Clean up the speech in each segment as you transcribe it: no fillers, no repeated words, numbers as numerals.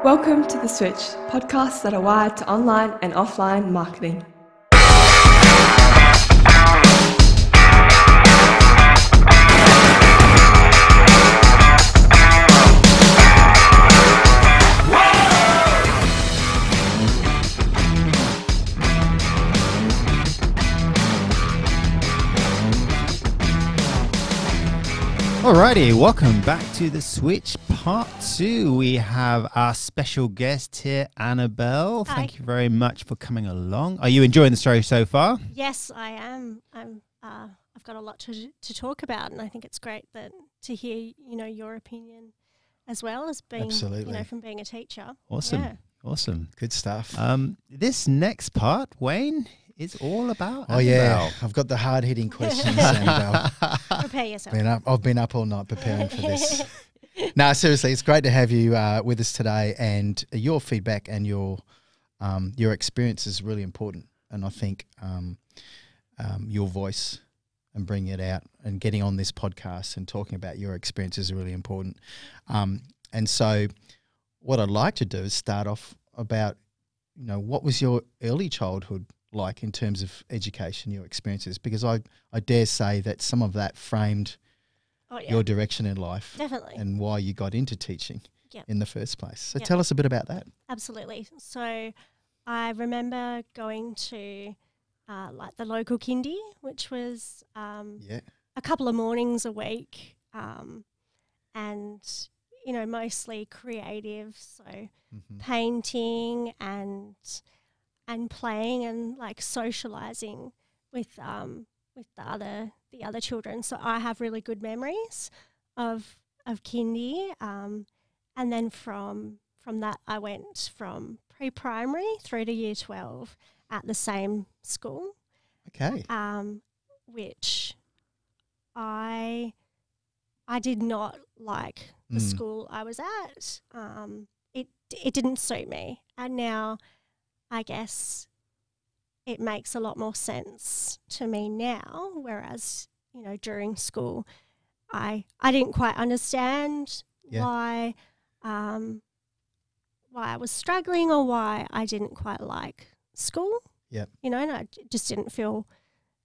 Welcome to The Switch, podcasts that are wired to online and offline marketing. Alrighty, welcome back to The Switch Part 2. We have our special guest here, Annabel. Hi. Thank you very much for coming along. Are you enjoying the show so far? Yes, I am. I've got a lot to talk about, and I think it's great to hear your opinion as well as being from being a teacher. Awesome, Yeah. awesome. Good stuff. This next part, Wayne, is all about Oh, Annabel. yeah. I've got the hard-hitting questions, Annabel. Prepare yourself. I've been up all night preparing for this. No, seriously, it's great to have you with us today, and your feedback and your experience is really important. And I think your voice and bringing it out and getting on this podcast and talking about your experience is really important. And so what I'd like to do is start off about, what was your early childhood like in terms of education, your experiences? Because I dare say that some of that framed your direction in life. Definitely. And why you got into teaching in the first place. So Yep. tell us a bit about that. Absolutely. So I remember going to the local kindy, which was a couple of mornings a week, and mostly creative, so painting and playing and like socializing with the other children. So I have really good memories of kindy, and then from that I went from pre-primary through to year 12 at the same school. Okay. Which I did not like the school I was at. It didn't suit me, and now I guess it makes a lot more sense to me now, whereas, during school I didn't quite understand why I was struggling or why I didn't quite like school. Yep. And it just didn't feel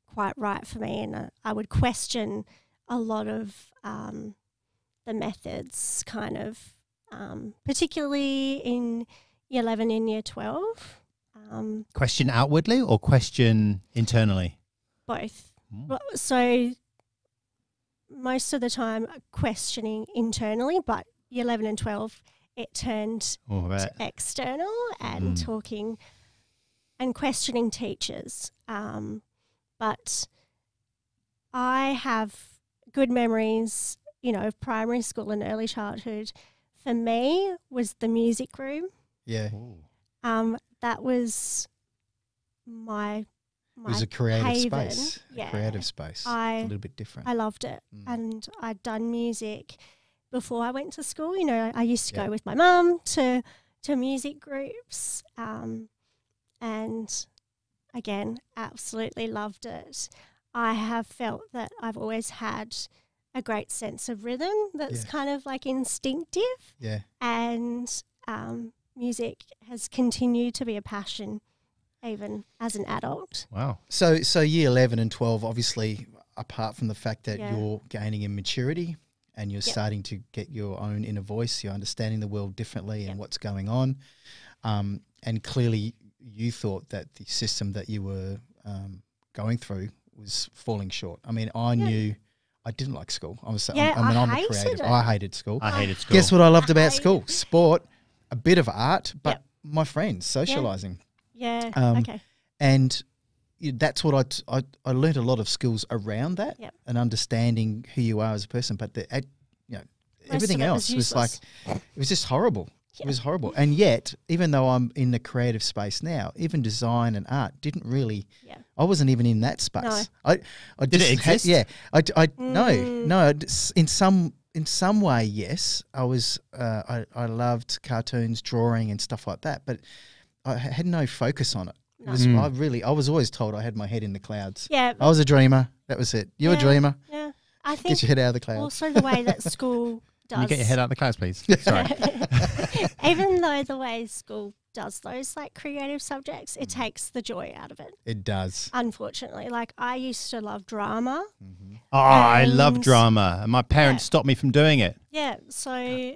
quite right for me, and I would question a lot of the methods kind of, particularly in year 11 and year 12. Question outwardly or question internally? Both. So most of the time questioning internally, but year 11 and 12 it turned to external and talking and questioning teachers. But I have good memories, of primary school and early childhood. For me was the music room. Yeah. That was my It was a creative haven. space. Yeah. A creative space. It's a little bit different. I loved it. And I'd done music before I went to school. I used to go with my mum to music groups, and again, absolutely loved it. I have felt that I've always had a great sense of rhythm that's kind of like instinctive. Yeah. And music has continued to be a passion even as an adult. Wow. So year 11 and 12, obviously, apart from the fact that you're gaining in maturity and you're starting to get your own inner voice, you're understanding the world differently and what's going on. And clearly you thought that the system that you were going through was falling short. I mean, I knew I didn't like school. I'm a creative. I hated school. Guess what I loved about school? Sport, a bit of art, but my friends, socialising. Yeah. Okay. And that's what I learned a lot of skills around that and understanding who you are as a person. But everything else was like, it was just horrible. Yeah. It was horrible. And yet, even though I'm in the creative space now, even design and art didn't really. Yeah. I wasn't even in that space. No. I Did it exist? No. In some way, yes. I was. I loved cartoons, drawing, and stuff like that. But I had no focus on it. No. I was always told I had my head in the clouds. Yeah. I was a dreamer. That was it. You're a dreamer. Yeah. I think get your head out of the clouds. Also the way that school does. Can you get your head out of the class, please? Sorry. Even though the way school does those like creative subjects, it takes the joy out of it. It does. Unfortunately, like I used to love drama. Oh, I love And- drama. And my parents stopped me from doing it. Yeah, so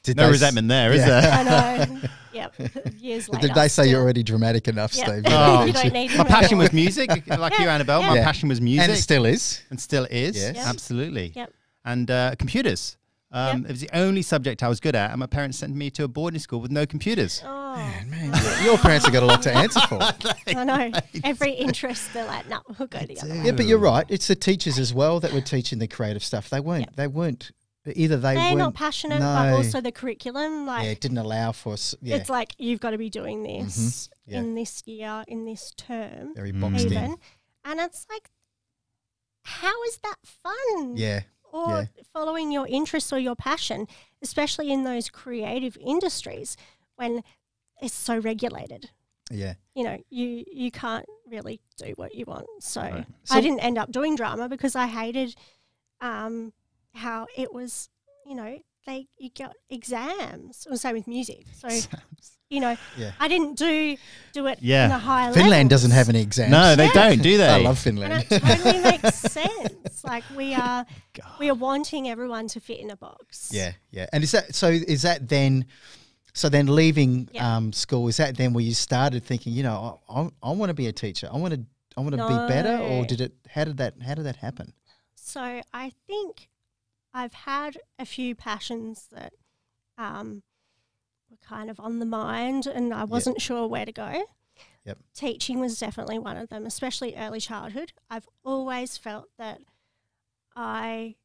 Did No they resentment there, is Yeah. there? I know. Yep, years later. Did they say you're still. already dramatic enough, Yep. Steve? Oh. You don't need My to passion know. was music, like you, Annabelle. My Yeah. passion was music. And it still is. And still is. Yes. Yep. Absolutely. Yep. And computers. It was the only subject I was good at, and my parents sent me to a boarding school with no computers. Oh, Man, your parents have got a lot to answer for. I know. Every interest, they're like, no, we'll go the other way. Yeah, but you're right. It's the teachers as well that were teaching the creative stuff. They weren't. Yep. They weren't. Either they They're weren't. not passionate, but no. also the curriculum, like Yeah, it didn't allow for us. Yeah, it's like you've got to be doing this Yeah. in this year, in this term, very boxed even. in. And it's like, how is that fun? Yeah, Or following your interests or your passion, especially in those creative industries when it's so regulated. yeah. You know, you can't really do what you want. So, Right. I didn't end up doing drama because I hated how it was, you know, you got exams. It was same with music. So, you know, Yeah. I didn't do it Yeah. in a high level. Finland doesn't have any exams. No, they don't, do they? I love And Finland. it totally makes sense. Like we are wanting everyone to fit in a box. Yeah, yeah. And is that then? So then leaving Yeah. school, is that then where you started thinking, you know, I want to be a teacher. I want to be better, or No. did it? How did that happen? So I think I've had a few passions that were kind of on the mind, and I wasn't sure where to go. Yep. Teaching was definitely one of them, especially early childhood. I've always felt that I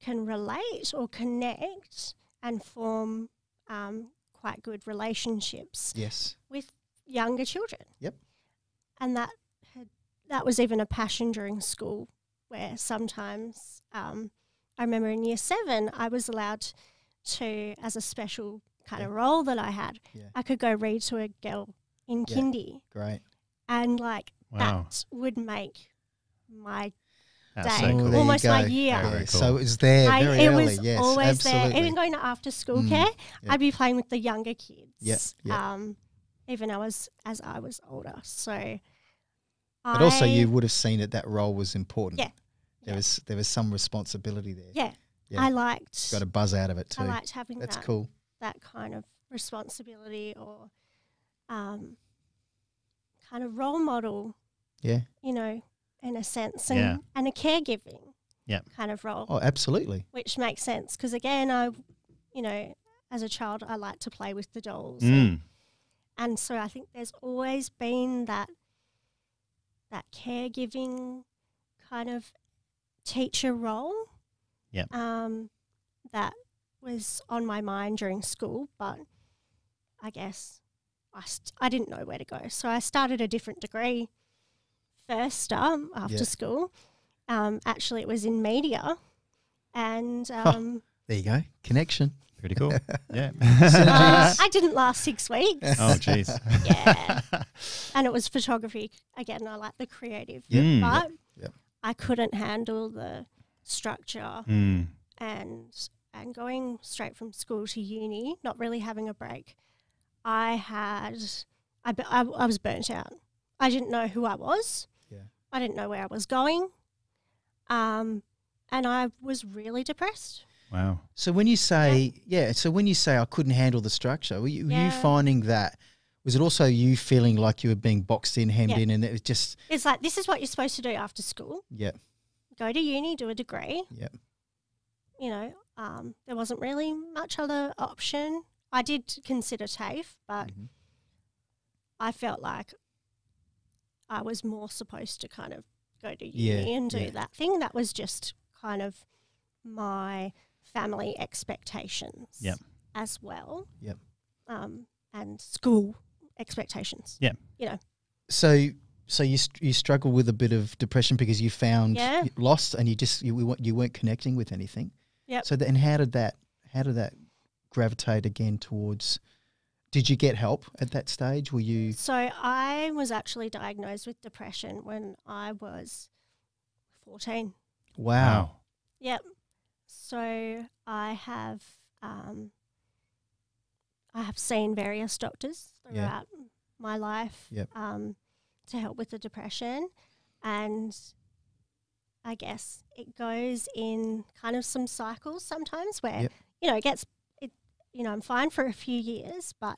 can relate or connect and form quite good relationships Yes. with younger children. Yep. And that was even a passion during school, where sometimes I remember in year 7 I was allowed to, as a special kind of role that I had, Yeah. I could go read to a girl in Yeah. kindy, Great. and like Wow. that would make my That's day, so cool. there you almost my go. year. Very Yeah, cool. so it was there very it early. was Yes, always absolutely. there. Even going to after school Mm, care, yeah. I'd be playing with the younger kids. Yep, yep. Even as I was older. So, But also, you would have seen that role was important. Yeah. There was some responsibility there. yeah, Yeah. I liked Got a buzz out of it too. I liked having That's that cool. that kind of responsibility or kind of role model, Yeah. you know, in a sense, Yeah. and a caregiving Yeah. kind of role, Oh, absolutely. which makes sense because again, you know, as a child, I liked to play with the dolls, Mm. and so I think there's always been that caregiving kind of teacher role. Yep. That was on my mind during school, but I guess I didn't know where to go. So I started a different degree first after Yeah. school. Actually, it was in media. And There you go. Connection. Pretty cool. Yeah. I didn't last 6 weeks. Oh, jeez. Yeah. And it was photography. Again, I like the creative. Yep. Mm. But Yep. I couldn't handle the structure Mm. and going straight from school to uni, not really having a break. I was burnt out. I didn't know who I was. Yeah. I didn't know where I was going. And I was really depressed. Wow. So when you say, I couldn't handle the structure, were you Yeah. finding that, was it also you feeling like you were being boxed in, hemmed Yeah. in, and it was just, It's like, this is what you're supposed to do after school. yeah, Go to uni, do a degree. yeah, You know, there wasn't really much other option. I did consider TAFE, but Mhm. I felt like I was more supposed to kind of go to Yeah, uni and do yeah. that thing. That was just kind of my family expectations Yep. as well. Yep. And school expectations. So you struggle with a bit of depression because you found Yeah. lost, and you weren't connecting with anything. Yep. So then, how did that gravitate again towards? Did you get help at that stage? Were you? So I was actually diagnosed with depression when I was 14. Wow. Yep. So I have seen various doctors throughout my life to help with the depression, and I guess it goes in kind of some cycles sometimes where I'm fine for a few years, but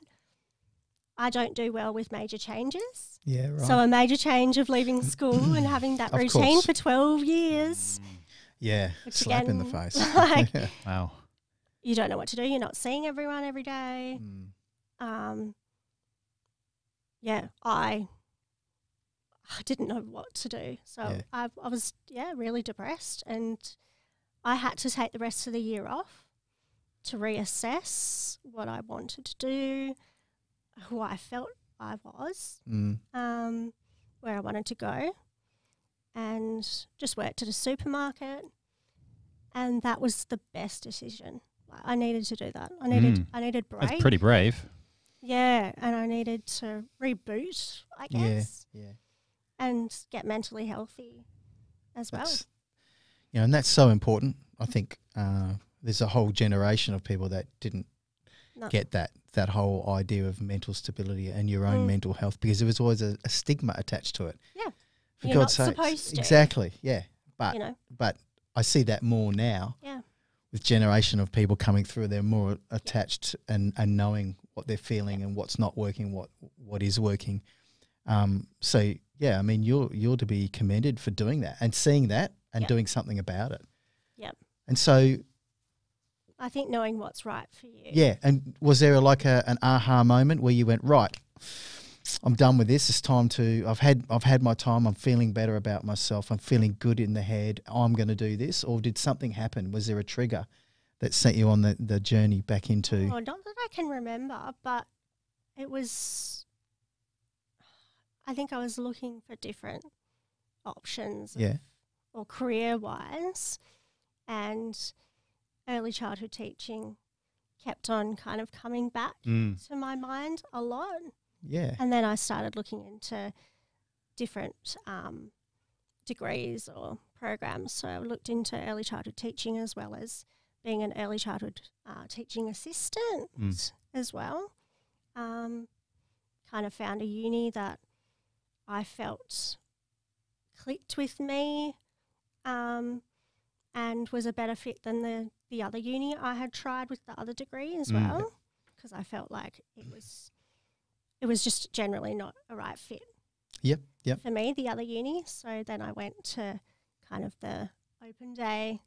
I don't do well with major changes. Yeah, right. So a major change of leaving school and having that routine course. for 12 years. Yeah, slap in the face. Like, Wow. you don't know what to do. You're not seeing everyone every day. I didn't know what to do. So I was, really depressed, and I had to take the rest of the year off to reassess what I wanted to do, who I felt I was, where I wanted to go, and just worked at a supermarket, and that was the best decision. I needed to do that. I needed break. That's pretty brave. Yeah, and I needed to reboot, I guess. Yeah. And get mentally healthy as well. And that's so important. I think there's a whole generation of people that didn't get that whole idea of mental stability and your own mental health, because there was always a stigma attached to it. Yeah. For You're God's not sake. supposed to. Exactly, yeah. But but I see that more now. Yeah. With generation of people coming through, they're more attached and knowing what they're feeling and what's not working, what is working. So yeah, I mean, you're to be commended for doing that and seeing that and doing something about it. Yep. And so I think knowing what's right for you. Yeah, and was there an aha moment where you went, right, I'm done with this. It's time to. I've had my time. I'm feeling better about myself. I'm feeling good in the head. I'm going to do this. Or did something happen? Was there a trigger that sent you on the journey back into? Oh, not that I can remember, but it was. I think I was looking for different options. Or career-wise, and early childhood teaching kept on kind of coming back to my mind a lot. Yeah. And then I started looking into different degrees or programs. So I looked into early childhood teaching as well as being an early childhood teaching assistant as well. Kind of found a uni that I felt clicked with me and was a better fit than the other uni I had tried with the other degree as well, because I felt like it was just generally not a right fit. Yep. For me, the other uni. So then I went to kind of the open day,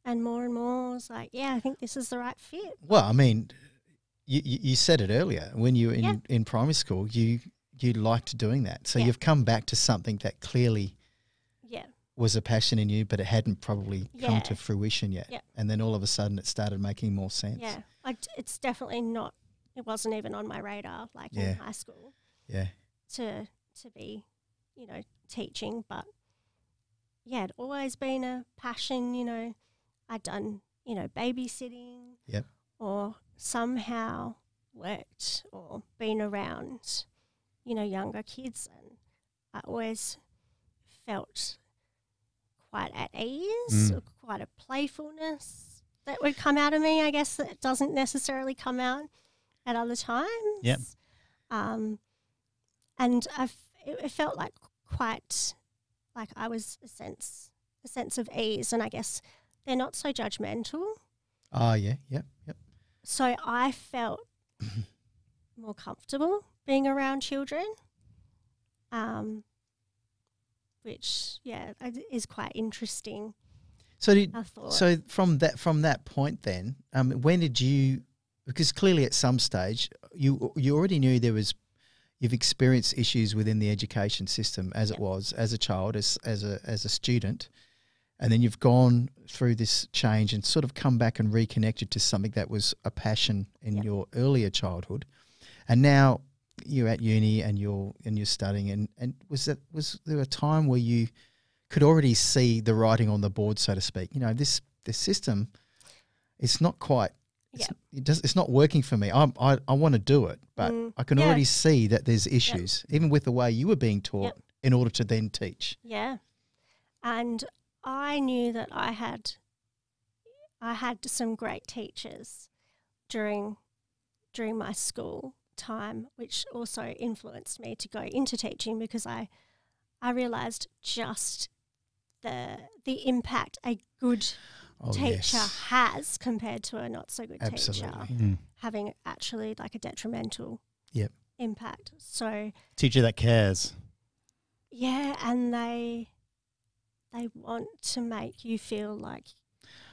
and more was like, I think this is the right fit. Well, I mean, you said it earlier when you were in primary school, you liked doing that. So you've come back to something that clearly was a passion in you, but it hadn't probably come to fruition yet. Yeah. And then all of a sudden it started making more sense. Yeah, it's definitely not. It wasn't even on my radar, like in high school. Yeah. To be, teaching, but it'd always been a passion. I'd done, babysitting. Yep. Or somehow worked or been around, younger kids, and I always felt quite at ease, or quite a playfulness that would come out of me, I guess, that doesn't necessarily come out at other times. Yep. And it felt like quite like I was a sense of ease, and I guess they're not so judgmental. Oh, yeah, yep. So I felt more comfortable being around children, which is quite interesting. So from that point then, when did you? Because clearly at some stage you already knew you've experienced issues within the education system as it was as a child, as a student, and then you've gone through this change and sort of come back and reconnected to something that was a passion in your earlier childhood, and now you're at uni and you're studying, and was there a time where you could already see the writing on the board, so to speak? This system, it's not quite. It's not working for me. I want to do it, but I can already see that there's issues, even with the way you were being taught in order to then teach. Yeah. And I knew that I had I had some great teachers during my school time, which also influenced me to go into teaching, because I realised just the impact a good teacher has compared to a not so good teacher, having actually like a detrimental impact. So teacher that cares. Yeah, and they want to make you feel like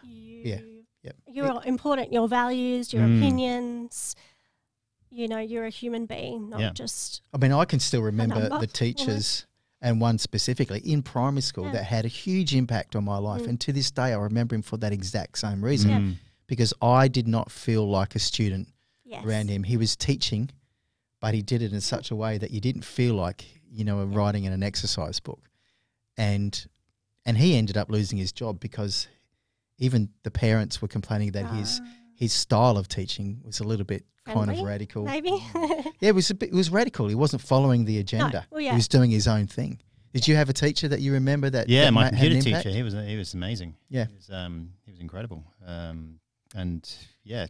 you're important, your values, your opinions. You know, you're a human being, not just. I mean, I can still remember the teachers, and one specifically in primary school that had a huge impact on my life. And to this day, I remember him for that exact same reason, because I did not feel like a student around him. He was teaching, but he did it in such a way that you didn't feel like, you know, writing in an exercise book. And he ended up losing his job because even the parents were complaining that his style of teaching was a little bit kind of radical. Maybe. It was radical. He wasn't following the agenda. No. Well, He was doing his own thing. Did you have a teacher that you remember that? Yeah, that my had computer an teacher. impact? He was amazing. Yeah, he was incredible. And yeah,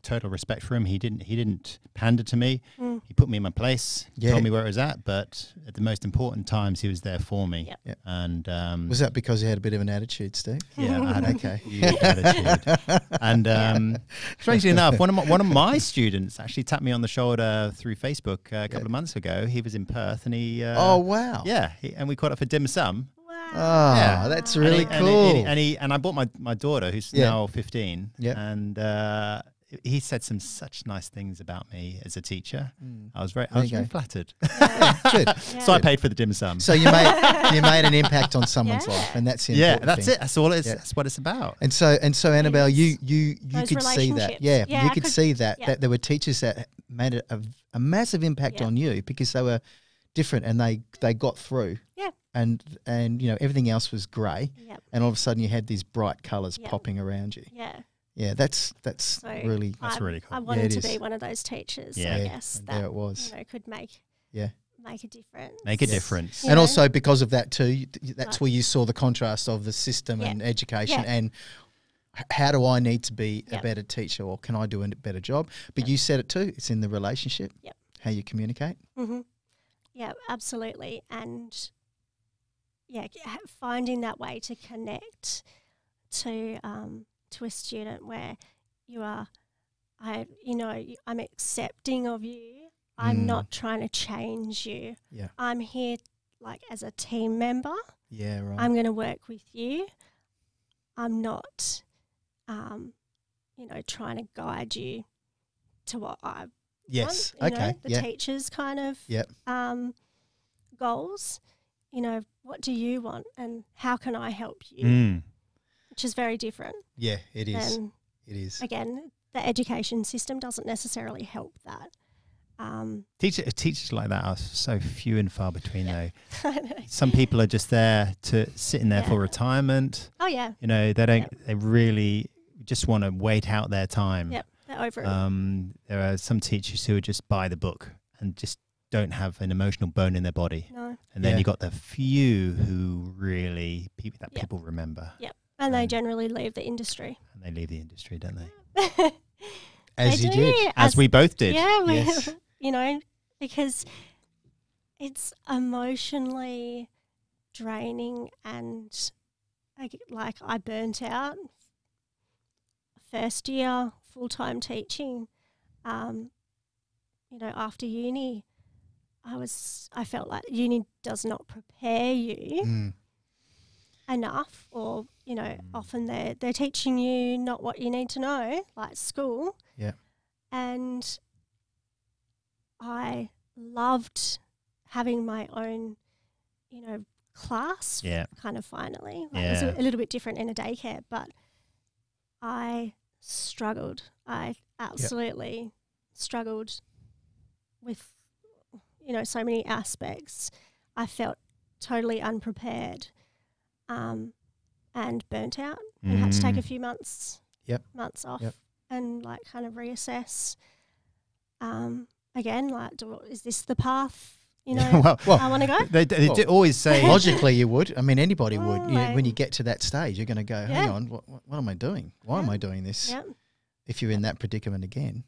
total respect for him. He didn't pander to me. He put me in my place. Told me where it was at. But at the most important times, he was there for me. Yep. And was that because he had a bit of an attitude, Steve? Yeah, I had a huge attitude. And strangely enough, one of my students actually tapped me on the shoulder through Facebook a couple of months ago. He was in Perth, and he oh wow, and we caught up for dim sum. Oh, that's really cool. And I bought my daughter, who's now 15, and he said such nice things about me as a teacher. I was very flattered. Good. So I paid for the dim sum. So you made an impact on someone's life, and that's the important that's thing. it. That's all it is. That's what it's about. And so Annabelle, you could see that. Yeah, you could see that there were teachers that made a massive impact on you because they were different and they got through. Yeah. And you know, everything else was grey. Yep. And all of a sudden you had these bright colours popping around you. Yeah. Yeah, that's really really cool. I wanted to be one of those teachers, I guess, and that there it was. You know, could make a difference. Make a difference. And also because of that too, that's where you saw the contrast of the system and education and how do I need to be a better teacher, or can I do a better job? But you said it too, it's in the relationship, how you communicate. Mm-hmm. Yeah, absolutely. And finding that way to connect to a student where I'm accepting of you. I'm not trying to change you. Yeah. I'm here like as a team member. Yeah, right. I'm going to work with you. I'm not, trying to guide you to what I yes. want. Okay. The teacher's kind of goals. You know, what do you want and how can I help you? Which is very different. Yeah, it is. It is. Again, the education system doesn't necessarily help that. Teachers like that are so few and far between, though. Some people are just there to sit in there for retirement. Oh yeah. You know, they don't. They really just want to wait out their time. Yep, they're over it. There are some teachers who are just by the book and just don't have an emotional bone in their body. No. And then you got the few who really people remember. Yep. And they generally leave the industry. And they leave the industry, don't they? As they you do. did. As we both did. Yeah. Yes. You know, because it's emotionally draining, and I burnt out first year full-time teaching. After uni, I felt like uni does not prepare you enough, or often they're teaching you not what you need to know, like school. Yeah. And loved having my own, class. Yeah. Kind of finally, it was a little bit different in a daycare, but I struggled. I absolutely struggled with, so many aspects. I felt totally unprepared, and burnt out, and had to take a few months off and kind of reassess. Again, is this the path You know, well, I want to go. They do always say logically you would. I mean, anybody would. When you get to that stage, you're going to go, hang on, what am I doing? Why am I doing this? Yep. If you're in that predicament again.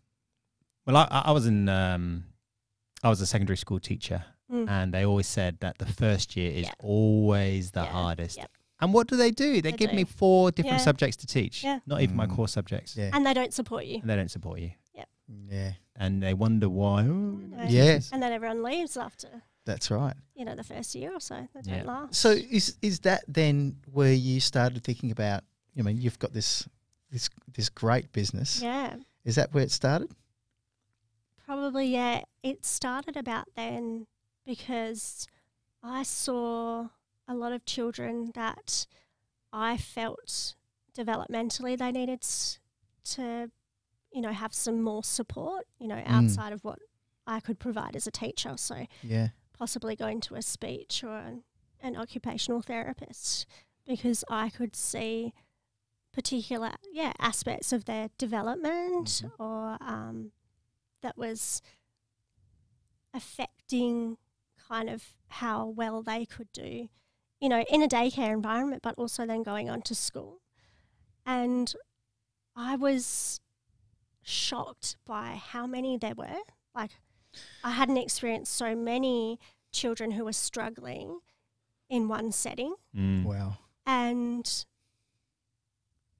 Well, I was I was a secondary school teacher, and they always said that the first year is always the hardest. Yep. And what do? They give me 4 different subjects to teach, not even my core subjects. Yeah. And they don't support you. Yep. Yeah. And they wonder why. Yes. And then everyone leaves after. That's right. You know, the first year or so. They don't last. So is that then where you started thinking about, I mean, you've got this great business. Yeah. Is that where it started? Probably, yeah. It started about then because I saw a lot of children that I felt developmentally they needed to, you know, have some more support, you know, outside of what I could provide as a teacher. So possibly going to a speech or an occupational therapist, because I could see particular aspects of their development or that was affecting kind of how well they could do, you know, in a daycare environment, but also then going on to school. And I was shocked by how many there were. Like, I hadn't experienced so many children who were struggling in one setting. Wow. And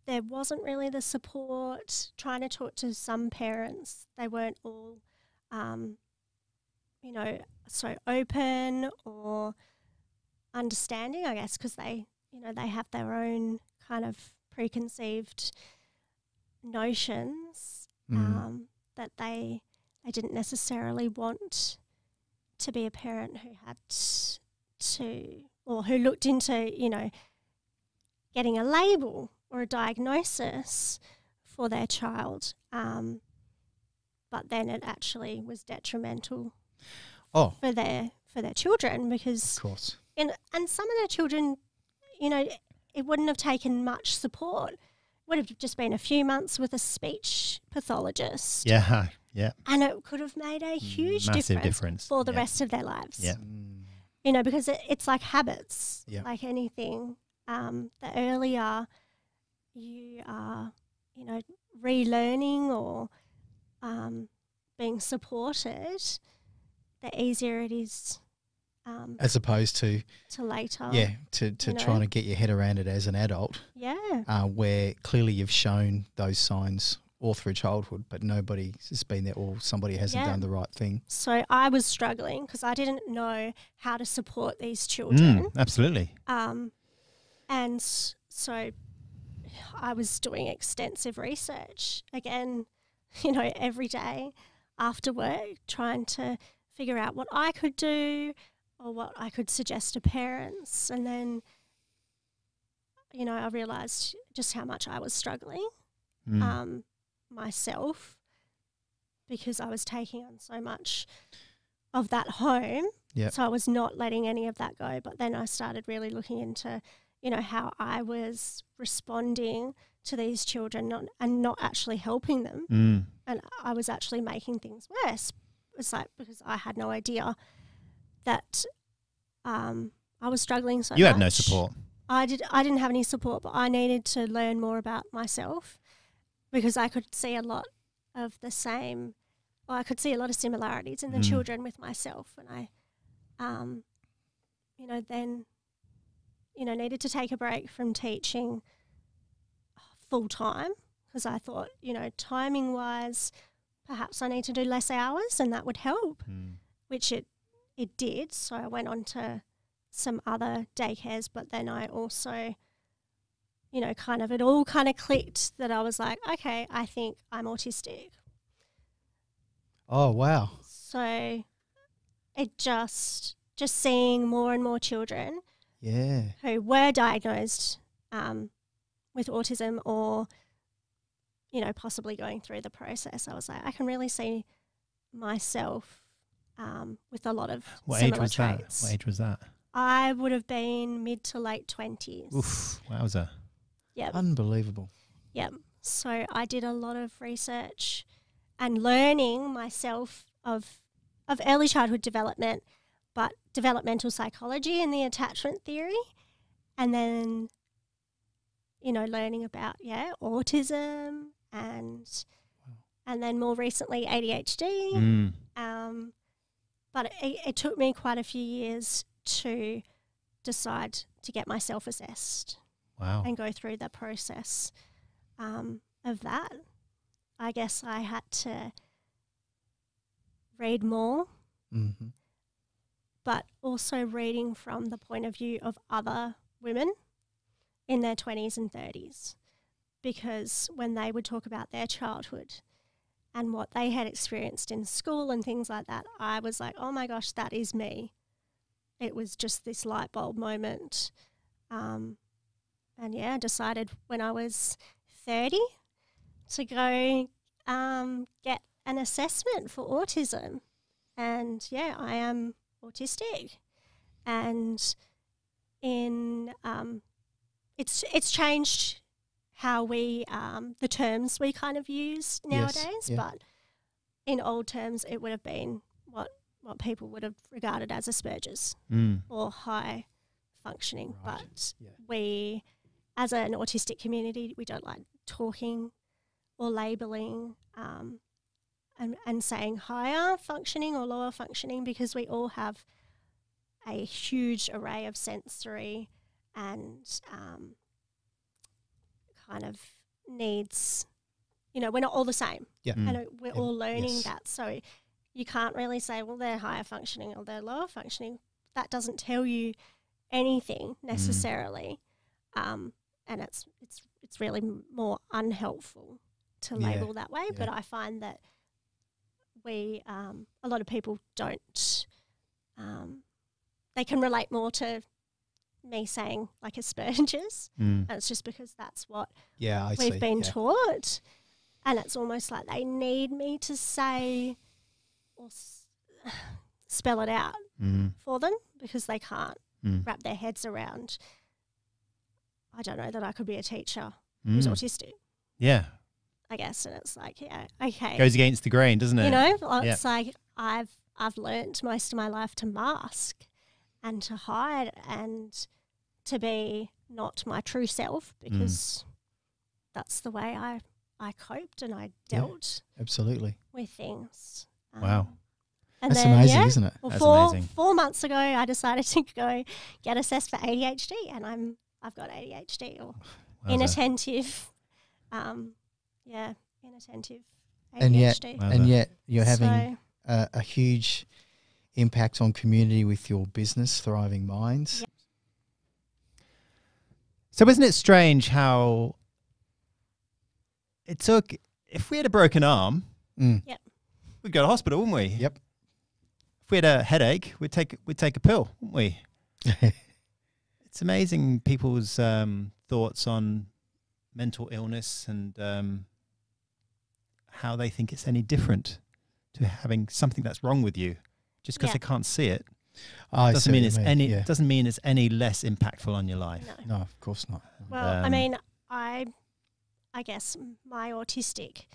there wasn't really the support. Trying to talk to some parents, they weren't all, you know, so open or understanding, I guess, because they, you know, they have their own kind of preconceived notions that they didn't necessarily want to be a parent who had to, or who looked into, you know, getting a label or a diagnosis for their child, but then it actually was detrimental for their children, because of course, and some of their children, you know, it wouldn't have taken much support. It would have just been a few months with a speech pathologist. Yeah. And it could have made a huge difference for the rest of their lives. Yeah. You know, because it's like habits, like anything. The earlier you are, you know, relearning or being supported, the easier it is. As opposed to later. Yeah, to trying to get your head around it as an adult. Yeah. Where clearly you've shown those signs all through childhood, but nobody has been there, or somebody hasn't done the right thing. So I was struggling because I didn't know how to support these children. Absolutely. And so I was doing extensive research, again, you know, every day after work, trying to figure out what I could do or what I could suggest to parents. And then, you know, I realised just how much I was struggling myself, because I was taking on so much of that home. Yep. So I was not letting any of that go. But then I started really looking into, you know, how I was responding to these children and not actually helping them. And I was actually making things worse. It's like, because I had no idea that I was struggling so much. You had no support. I didn't have any support, but I needed to learn more about myself, because I could see a lot of the same, or I could see a lot of similarities in the children with myself. And I, you know, then, you know, needed to take a break from teaching full time, because I thought, you know, timing wise, perhaps I need to do less hours and that would help, which it did. So I went on to some other daycares, but then I also, you know, it all kind of clicked that I was like, okay, I think I'm autistic. Oh, wow. So it just seeing more and more children who were diagnosed with autism, or, you know, possibly going through the process, I was like, I can really see myself with a lot of similar traits. What age was that? I would have been mid to late 20s. Oof, wowza. Yep. Unbelievable. Yep. So I did a lot of research and learning myself of early childhood development, but developmental psychology and the attachment theory, and then, you know, learning about, autism and then more recently ADHD. But it took me quite a few years to decide to get myself assessed. Wow. And go through the process of that. I guess I had to read more, but also reading from the point of view of other women in their 20s and 30s, because when they would talk about their childhood and what they had experienced in school and things like that, I was like, oh my gosh, that is me. It was just this light bulb moment. I decided when I was 30 to go get an assessment for autism. And, I am autistic. And it's changed how we, the terms we kind of use nowadays. But in old terms, it would have been what people would have regarded as Asperger's or high functioning. Right. But we, as an autistic community, we don't like talking or labelling and saying higher functioning or lower functioning, because we all have a huge array of sensory and kind of needs. You know, we're not all the same. Yeah. And we're all learning that. So you can't really say, well, they're higher functioning or they're lower functioning. That doesn't tell you anything necessarily. And it's really more unhelpful to label that way. But I find that we, a lot of people don't, they can relate more to me saying like Asperger's. And it's just because that's what we've been taught. And it's almost like they need me to say or spell it out for them, because they can't wrap their heads around, I don't know, that I could be a teacher who's autistic. Yeah. I guess. And it's like, okay. Goes against the grain, doesn't it? You know, it's like I've learnt most of my life to mask and to hide and to be not my true self, because that's the way I coped and I dealt absolutely with things. Wow. And that's then, amazing, isn't it? Well, that's amazing. 4 months ago, I decided to go get assessed for ADHD, and I've got ADHD or inattentive, inattentive ADHD. And yet you're having a huge impact on community with your business, Thriving Minds. Yep. So isn't it strange how it took, if we had a broken arm, we'd go to hospital, wouldn't we? Yep. If we had a headache, we'd take a pill, wouldn't we? It's amazing people's thoughts on mental illness and how they think it's any different to having something that's wrong with you just because they can't see it. Doesn't mean it's any less impactful on your life. No, of course not. Well, I mean, I guess my autistic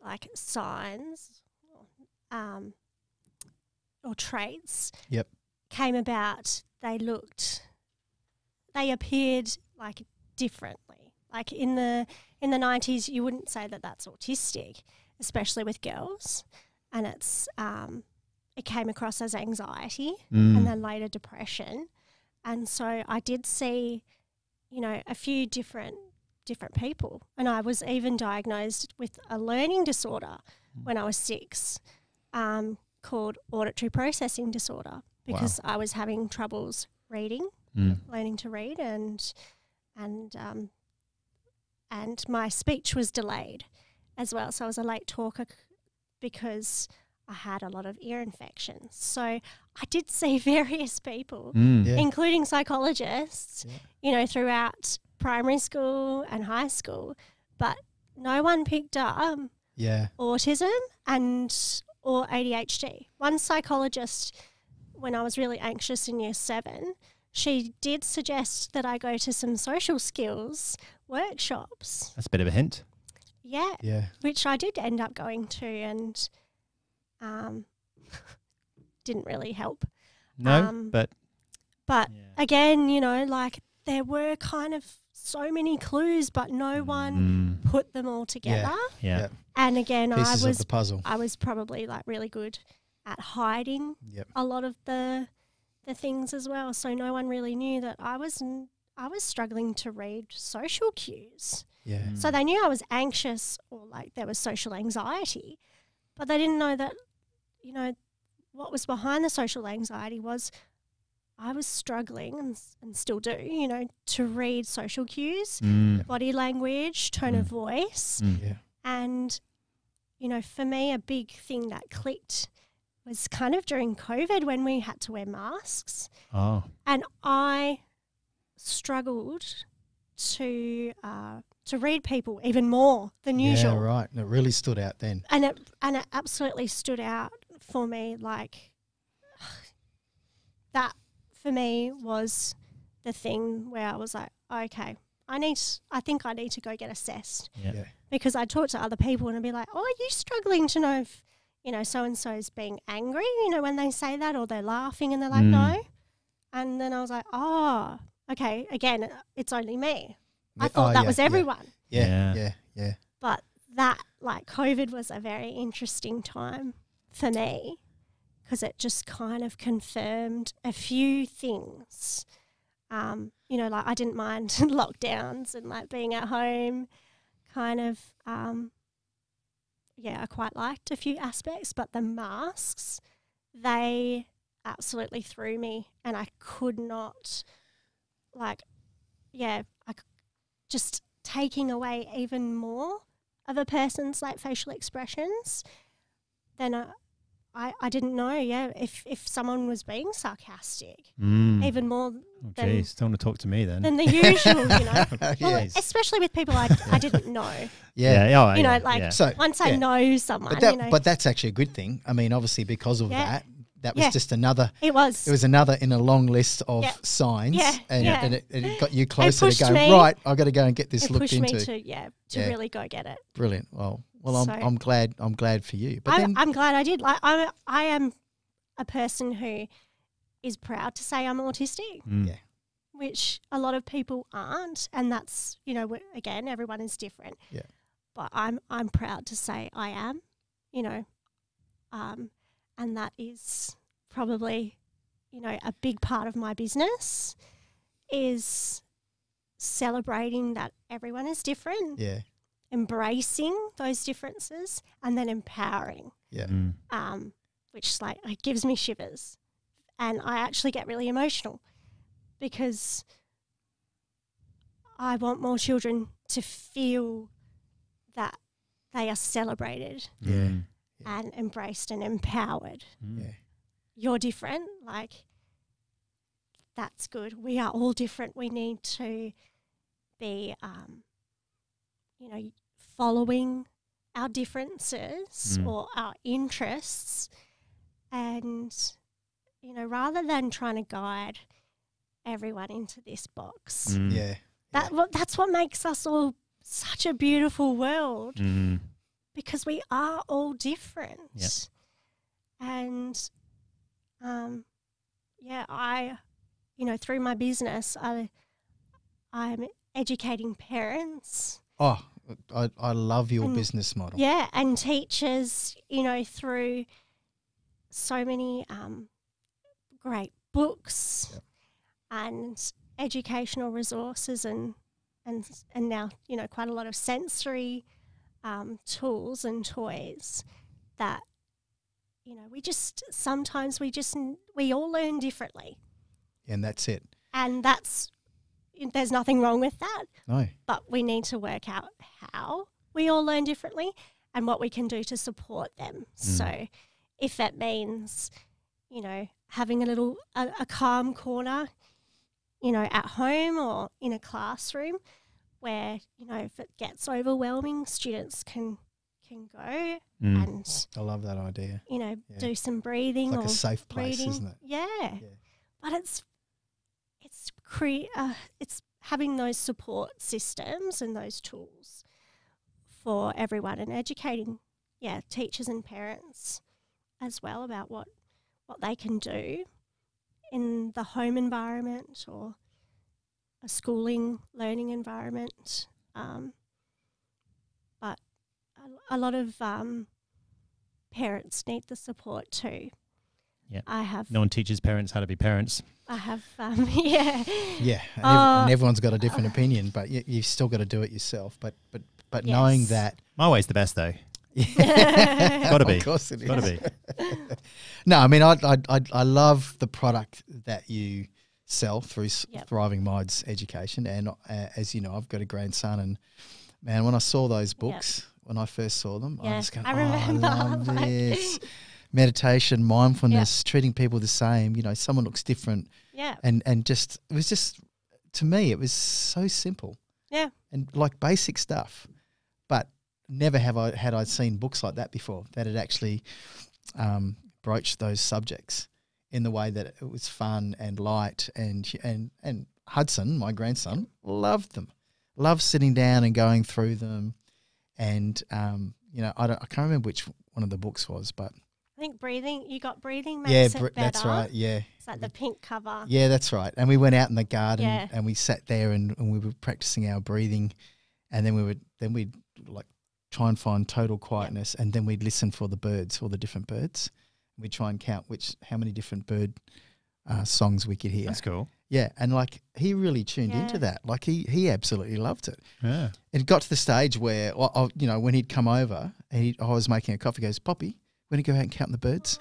like signs or traits came about. They appeared like differently. Like in the 90s, you wouldn't say that that's autistic, especially with girls, and it came across as anxiety and then later depression. And so I did see, you know, a few different people, and I was even diagnosed with a learning disorder when I was 6, called auditory processing disorder, because I was having troubles reading, learning to read, and my speech was delayed as well. So I was a late talker because I had a lot of ear infections. So I did see various people, including psychologists, you know, throughout primary school and high school, but no one picked up autism or ADHD. One psychologist, when I was really anxious in year 7, she did suggest that I go to some social skills workshops. That's a bit of a hint. Yeah. Which I did end up going to, and didn't really help. No, but again, you know, like there were kind of so many clues, but no one put them all together. Yeah. And again, Pieces of the puzzle. I was probably like really good at hiding a lot of the things as well. So no one really knew that I was struggling to read social cues. Yeah. So they knew I was anxious or like there was social anxiety, but they didn't know that, you know, what was behind the social anxiety was I was struggling and still do, you know, to read social cues, body language, tone of voice. And, you know, for me, a big thing that clicked was kind of during COVID when we had to wear masks. Oh. And I struggled to read people even more than usual. Yeah, right. It really stood out then. And it absolutely stood out for me. Like that for me was the thing where I was like, okay, I think I need to go get assessed. Yeah. Because I talk to other people and I'd be like, oh, are you struggling to know if, you know, so-and-so's being angry, you know, when they say that, or they're laughing and they're like, no. And then I was like, oh, okay, again, it's only me. I thought that was everyone. Yeah. But that, like, COVID was a very interesting time for me because it just kind of confirmed a few things. You know, like I didn't mind lockdowns and like being at home kind of, I quite liked a few aspects, but the masks, they absolutely threw me and I could not just taking away even more of a person's like facial expressions, then I didn't know, if someone was being sarcastic, even more than... Jeez, don't want to talk to me then. Than the usual, you know. Well, especially with people I didn't know. So once I know someone, but that's actually a good thing. I mean, obviously because of that was just another... It was another in a long list of signs and it got you closer to going, right, I've got to go and get this looked into. It pushed me to really go get it. Brilliant. Well, I'm glad for you. But I'm glad I did. Like I am a person who is proud to say I'm autistic. Which a lot of people aren't, and that's, you know, again, everyone is different. Yeah. But I'm proud to say I am, you know, and that is probably, you know, a big part of my business is celebrating that everyone is different. Yeah. Embracing those differences and then empowering. Yeah. Which like it gives me shivers. And I actually get really emotional because I want more children to feel that they are celebrated and embraced and empowered. Yeah. You're different, like that's good. We are all different. We need to be you know, following our differences or our interests and, you know, rather than trying to guide everyone into this box. That's what makes us all such a beautiful world because we are all different. Yep. And, I, you know, through my business, I'm educating parents. Oh, I love your business model. Yeah, and teachers, you know, through so many great books and educational resources and now, you know, quite a lot of sensory tools and toys that, you know, we all learn differently. And that's it. And there's nothing wrong with that. No. But we need to work out how we all learn differently and what we can do to support them. So if that means, you know, having a calm corner, you know, at home or in a classroom where, you know, if it gets overwhelming, students can go and... I love that idea. You know, do some breathing it's like or a safe place, reading. Isn't it? Yeah. But it's having those support systems and those tools for everyone and educating, teachers and parents as well about what they can do in the home environment or a schooling learning environment. But a lot of parents need the support too. Yeah. I have. No one teaches parents how to be parents. I have, yeah. Yeah, and everyone's got a different opinion, but you've still got to do it yourself. But Yes. knowing that, My way's the best though. Got to be. of course it is. Got to be. No, I mean, I love the product that you sell through Thriving Minds Education, and as you know, I've got a grandson, and man, when I saw those books, when I first saw them, I was going, I love this. Meditation, mindfulness, treating people the same. You know, someone looks different. Yeah. And just, it was just, to me, it was so simple. Yeah. And like basic stuff. But never had I seen books like that before that had actually broached those subjects in the way that it was fun and light. And Hudson, my grandson, loved them. Loved sitting down and going through them. And, you know, I can't remember which one of the books was, but I think breathing makes it better. That's right, yeah. It's like the pink cover. Yeah, that's right. And we went out in the garden Yeah. and we sat there and we were practicing our breathing, and then we'd like try and find total quietness, and then we'd listen for the birds, all the different birds. We'd try and count how many different bird songs we could hear. That's cool. Yeah, and like he really tuned into that. Like he absolutely loved it. Yeah. It got to the stage where, you know, when he'd come over and I was making a coffee, he goes, Poppy, we're going to go out and count the birds.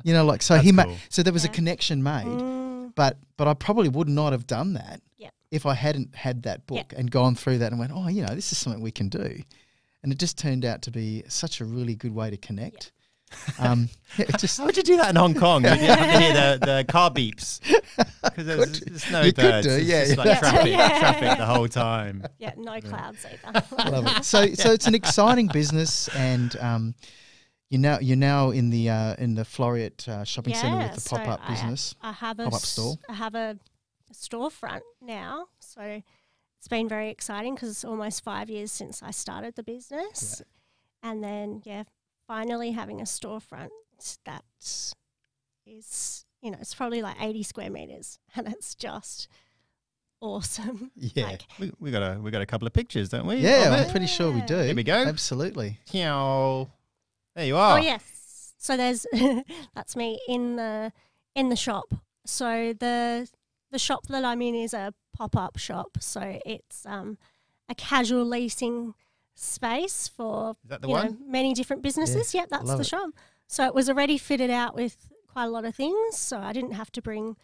You know, like, so That's cool. So there was a connection made, but I probably would not have done that if I hadn't had that book and gone through that and went, oh, you know, this is something we can do. And it just turned out to be such a really good way to connect. How would you do that in Hong Kong? You'd have to hear the car beeps because there's no birds. It's just like traffic the whole time. Yeah, no clouds either. Love it. So it's an exciting business, and you're now in the Floriat shopping centre with the pop-up business. I have pop-up store. I have a storefront now, so it's been very exciting because it's almost 5 years since I started the business, and then finally having a storefront that is, you know, it's probably like 80 square meters, and it's just awesome. Yeah, like, we got a couple of pictures, don't we? Yeah, I'm pretty sure we do. Here we go. Absolutely. There you are. Oh yes. So there's that's me in the shop. So the shop that I'm in is a pop-up shop. So it's a casual leasing space for many different businesses. Yeah, that's the shop. So it was already fitted out with quite a lot of things, so I didn't have to bring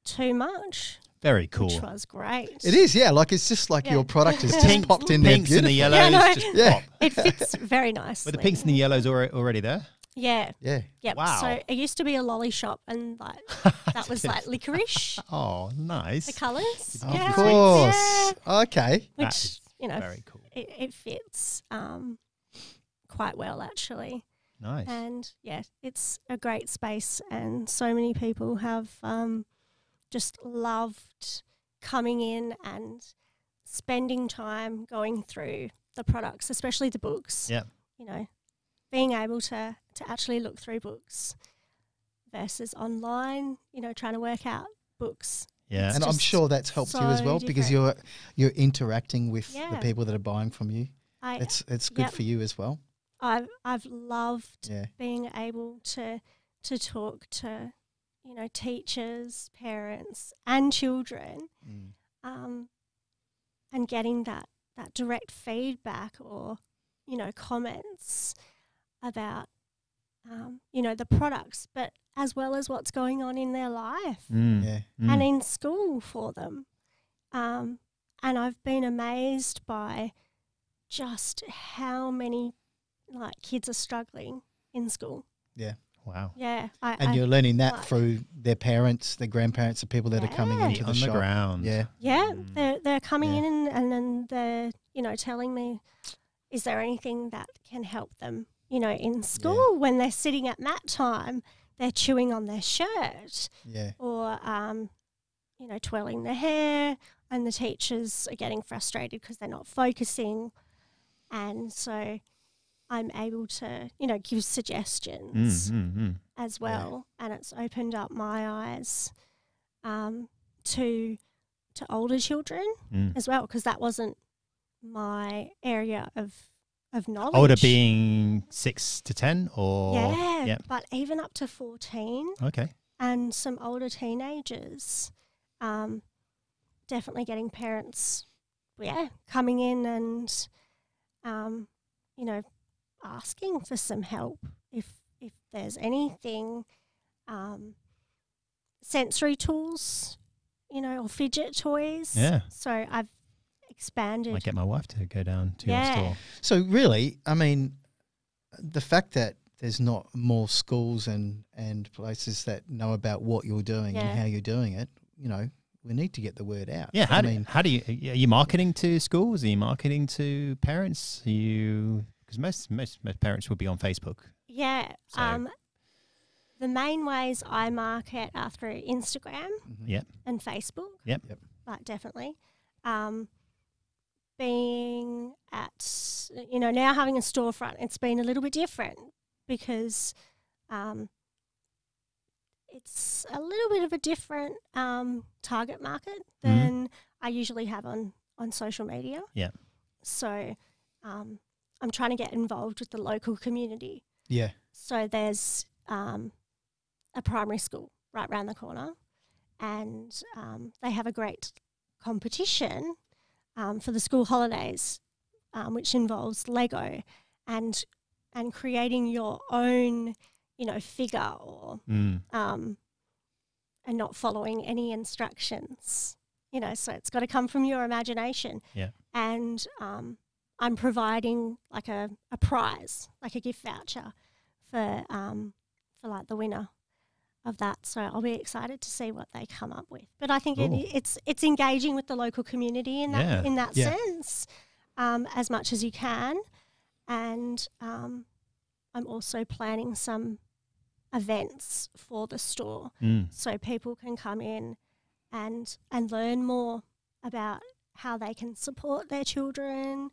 too much. Very cool. Which was great. It is, like it's just like your product is just popped in there. Pinks and the yellows just pop. It fits very nicely. Were the pinks and the yellows already there? Yeah. Yeah. Yep. Wow. So it used to be a lolly shop, and like that was like licorice. Oh, nice. The colours. Of course. Yeah. Okay. Which, you know, very cool. It fits quite well actually. Nice. And it's a great space, and so many people have just loved coming in and spending time going through the products, especially the books. Yeah. You know, being able to actually look through books versus online, you know, trying to work out books. Yeah. And I'm sure that's helped you as well, because you're interacting with the people that are buying from you. It's good for you as well. I've loved being able to talk to, you know, teachers, parents and children, and getting that direct feedback or, you know, comments about, you know, the products, but as well as what's going on in their life and in school for them. And I've been amazed by just how many kids are struggling in school. Yeah. Wow. Yeah. And you're learning that through their parents, their grandparents, the people that are coming into the shop. On the ground. Yeah. Yeah. They're coming in and then they're, you know, telling me, is there anything that can help them, you know, in school when they're sitting at mat time, they're chewing on their shirt. Yeah. Or, you know, twirling their hair, and the teachers are getting frustrated because they're not focusing. And so I'm able to, give suggestions as well. And it's opened up my eyes to older children as well, because that wasn't my area of knowledge. Older being 6 to 10 or? Yeah, but even up to 14. Okay. And some older teenagers, definitely getting parents, coming in and, asking for some help if there's anything, sensory tools, or fidget toys. Yeah. So I've expanded. I get my wife to go down to your store. So really, I mean, the fact that there's not more schools and places that know about what you're doing and how you're doing it, we need to get the word out. Yeah. How do you, are you marketing to schools? Are you marketing to parents? Because most parents will be on Facebook. Yeah. So. The main ways I market are through Instagram and Facebook. Yep. Like definitely. Being at, now having a storefront, it's been a little bit different because it's a little bit of a different target market than I usually have on social media. Yeah. So I'm trying to get involved with the local community. Yeah. So there's a primary school right round the corner, and they have a great competition for the school holidays, which involves Lego and creating your own, figure or and not following any instructions. So it's got to come from your imagination. Yeah. And I'm providing like a prize, like a gift voucher for like the winner of that. So I'll be excited to see what they come up with. But I think it's engaging with the local community in that sense, as much as you can. And I'm also planning some events for the store so people can come in and learn more about how they can support their children.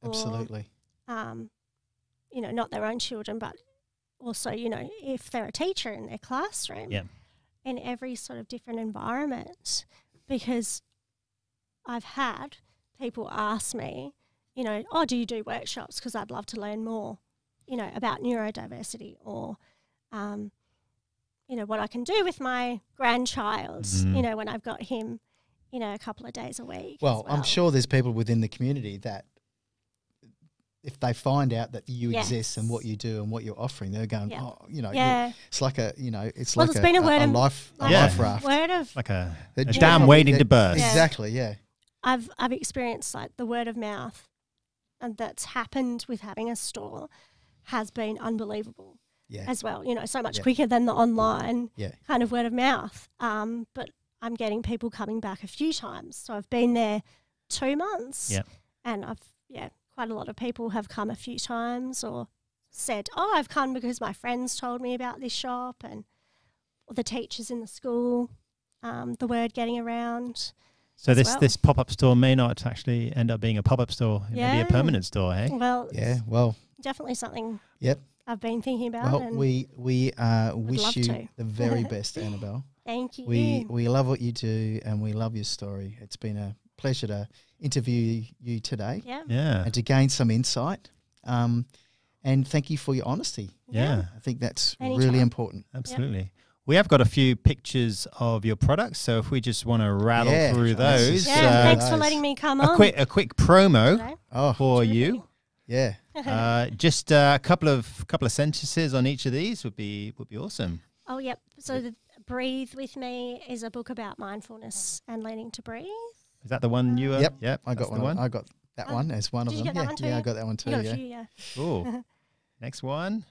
Absolutely. Or, not their own children, but also, if they're a teacher in their classroom, in every sort of different environment, because I've had people ask me, do you do workshops? Because I'd love to learn more, about neurodiversity or, what I can do with my grandchild, when I've got him, a couple of days a week. Well, I'm sure there's people within the community that if they find out that you exist and what you do and what you're offering, they're going, it's like it's like a life raft. Like a dam waiting to burst. Exactly, yeah. I've experienced like the word of mouth and that's happened with having a store has been unbelievable as well, so much quicker than the online kind of word of mouth. But I'm getting people coming back a few times. So I've been there 2 months and quite a lot of people have come a few times or said, I've come because my friends told me about this shop and or the teachers in the school, the word getting around. So this pop-up store may not actually end up being a pop-up store. It may be a permanent store, hey? Well, definitely something I've been thinking about. Well, we wish you the very best, Annabel. Thank you. We love what you do and we love your story. It's been a pleasure to interview you today and to gain some insight. And thank you for your honesty. Yeah. I think that's really important. Absolutely. Yep. We have got a few pictures of your products, so if we just want to rattle through those. Thanks for letting me come on. A quick promo for you. Yeah. Just a couple of sentences on each of these would be awesome. Oh, yep. So the Breathe With Me is a book about mindfulness and learning to breathe. Is that the one you were? Yep. I got one. I got that one as one of them. I got that one too. Cool. Next one.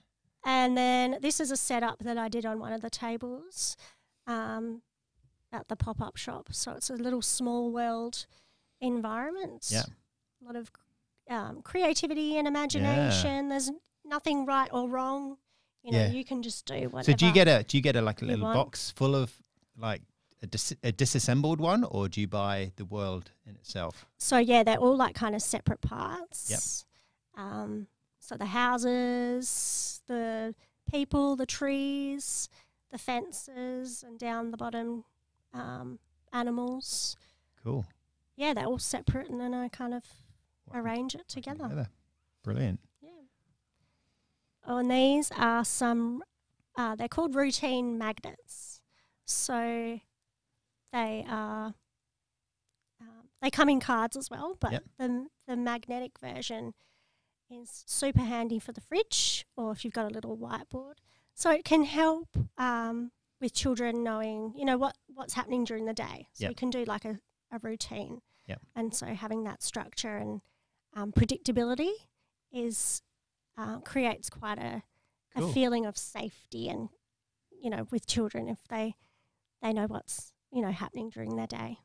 And then this is a setup that I did on one of the tables at the pop-up shop. So it's a little small world environment. Yeah. A lot of creativity and imagination. There's nothing right or wrong. You can just do whatever. So do you get a like a little box full of like a disassembled one, or do you buy the world in itself? So they're all like kind of separate parts. Yep. So the houses, the people, the trees, the fences, and down the bottom, animals. Cool. Yeah, they're all separate, and then I kind of arrange it together. Brilliant. Yeah. Oh, and these are some, they're called routine magnets. So they are, they come in cards as well, but the magnetic version is super handy for the fridge or if you've got a little whiteboard. So it can help with children knowing, you know, what's happening during the day. So you can do like a routine. Yep. And so having that structure and predictability is creates quite a feeling of safety and, you know, with children if they know what's, you know, happening during their day.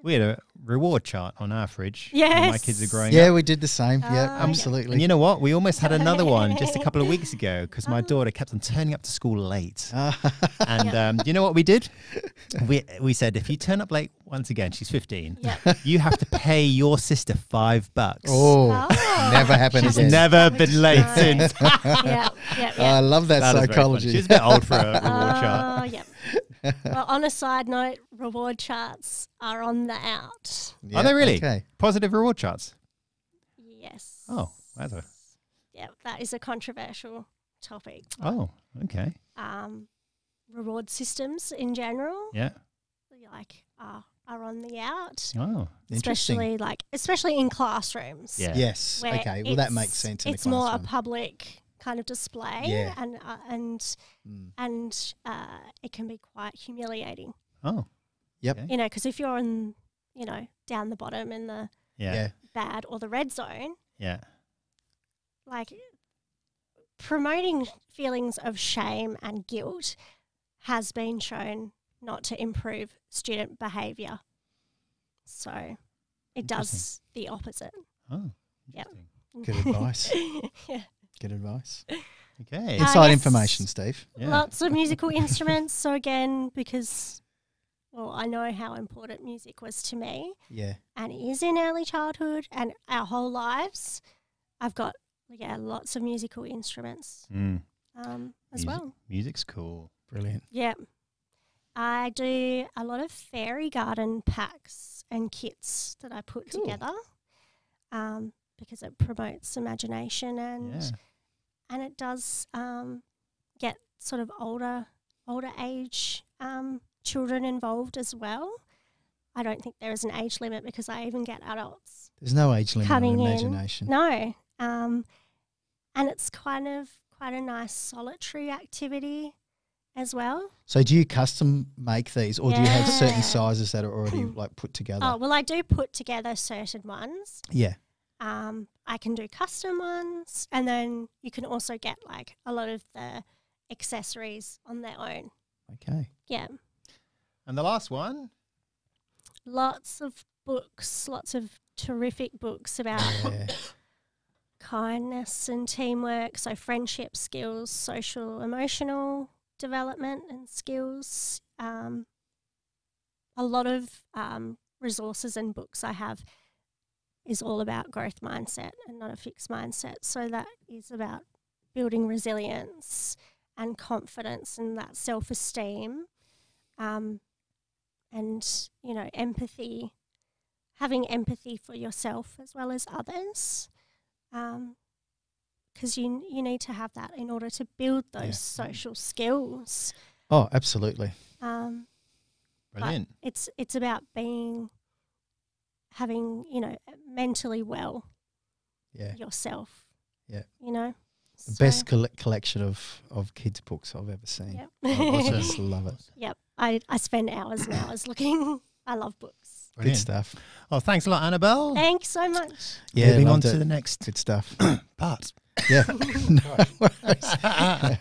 We had a reward chart on our fridge. Yes. When my kids are growing up. Yeah, we did the same. Yeah, absolutely. And you know what? We almost had another one just a couple of weeks ago because my daughter kept on turning up to school late. And you know what we did? We said, if you turn up late once again, she's 15, you have to pay your sister $5. Oh, never happened She's again. never been late since. I love that psychology. She's a bit old for a reward chart. Well, on a side note, reward charts are on the out. Are they really? Okay. Positive reward charts? Yes. Oh, that's that is a controversial topic. Oh, okay. Reward systems in general, like are on the out. Oh, interesting. Especially in classrooms. Yeah. Yes. Okay. Well, that makes sense. It's more a public kind of display, and it can be quite humiliating. Oh, yep. You know, because if you're in, you know, down the bottom in the bad or the red zone, like promoting feelings of shame and guilt has been shown not to improve student behaviour. So it does the opposite. Oh, yep. Good advice. Yeah. Good advice. Okay. Inside information, Steve. Yeah. Lots of musical instruments. So again, because, well, I know how important music was to me. Yeah. And it is in early childhood and our whole lives. I've got, lots of musical instruments as well. Music's cool. Brilliant. Yeah. I do a lot of fairy garden packs and kits that I put together because it promotes imagination and it does get sort of older age children involved as well. I don't think there is an age limit because I even get adults. There's no age limit on imagination. No. And it's quite a nice solitary activity as well. So do you custom make these or do you have certain sizes that are already like put together? Oh, well, I do put together certain ones. Yeah. I can do custom ones and then you can also get like a lot of the accessories on their own. Okay. Yeah. And the last one? Lots of books, lots of terrific books about kindness and teamwork, so friendship skills, social, emotional development and skills. A lot of resources and books I have is all about growth mindset and not a fixed mindset. So that is about building resilience and confidence and that self-esteem and, you know, empathy, having empathy for yourself as well as others because you need to have that in order to build those social skills. Oh, absolutely. Brilliant. It's about having, you know, mentally well yourself. Yeah. You know? The best collection of kids' books I've ever seen. Yep. I just love it. Yep. I spend hours and hours looking. I love books. Brilliant. Good stuff. Oh, thanks a lot, Annabelle. Thanks so much. Yeah, moving on to the next good stuff. part. Yeah. No worries.